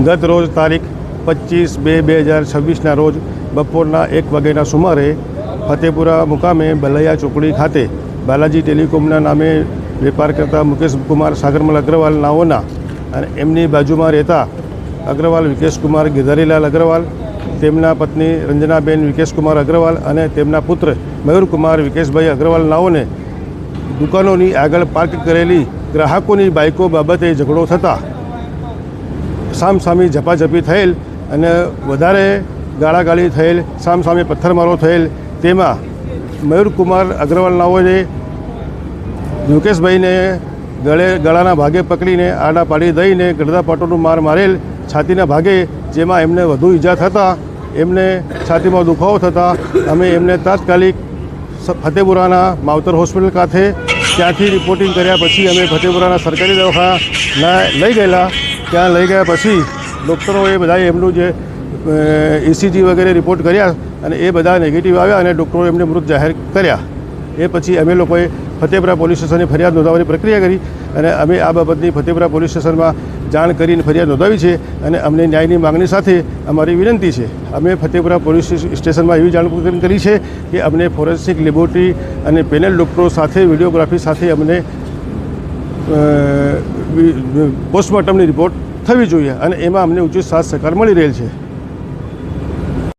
ગત રોજ તારીખ 25/2/2026ના રોજ બપોરના 1 વાગ્યાના સુમારે ફતેપુરા મુકામે બલૈયા ચોકડી ખાતે બાલાજી ટેલિકોમના નામે વેપાર કરતા મુકેશ કુમાર સાગરમલ અગ્રવાલ નાઓના અને એમની બાજુમાં રહેતા અગ્રવાલ વિકેશ કુમાર ગિરધારીલાલ અગ્રવાલ, તેમના પત્ની રંજનાબેન વિકેશ કુમાર અગ્રવાલ અને તેમના પુત્ર મયુરકુમાર વિકેશભાઈ અગ્રવાલ નાઓને દુકાનોની આગળ પાર્ક કરેલી ગ્રાહકોની બાઇકો બાબતે ઝઘડો થતાં સામસામી ઝપાઝપી થયેલ અને વધારે ગાળાગાળી થયેલ, સામસામે પથ્થરમારો થયેલ. તેમાં મયુરકુમાર અગ્રવાલ નાઓએ મુકેશભાઈને ગળાના ભાગે પકડીને આડા પાડી દઈને ગળદાપાટોનું માર મારેલ છાતીના ભાગે, જેમાં એમને વધુ ઈજા થતાં એમને છાતીમાં દુખાવો થતાં અમે એમને તાત્કાલિક ફતેપુરાના માવતર હોસ્પિટલ ખાતે ત્યાંથી રિપોર્ટિંગ કર્યા પછી અમે ફતેપુરાના સરકારી દવાખાના લઈ ગયેલા. ત્યાં લઈ ગયા પછી ડૉક્ટરોએ બધાએ એમનું જે ECG વગેરે રિપોર્ટ કર્યા અને એ બધા નેગેટિવ આવ્યા અને ડૉક્ટરોએ એમને મૃત જાહેર કર્યા. એ પછી અમે લોકોએ ફતેપુરા પોલીસ સ્ટેશને ફરિયાદ નોંધાવવાની પ્રક્રિયા કરી અને અમે આ બાબતની ફતેપુરા પોલીસ સ્ટેશનમાં જાણ કરીને ફરિયાદ નોંધાવી છે અને અમને ન્યાયની માગણી સાથે અમારી વિનંતી છે. અમે ફતેપુરા પોલીસ સ્ટેશનમાં એવી જાણ કરી છે કે અમને ફોરેન્સિક લેબોરેટરી અને પેનલ ડૉક્ટરો સાથે વિડીયોગ્રાફી સાથે અમને પોસ્ટમોર્ટમની રિપોર્ટ થવી જોઈએ અને એમાં અમને ઉચિત સાથ સહકાર મળી રહેલ છે.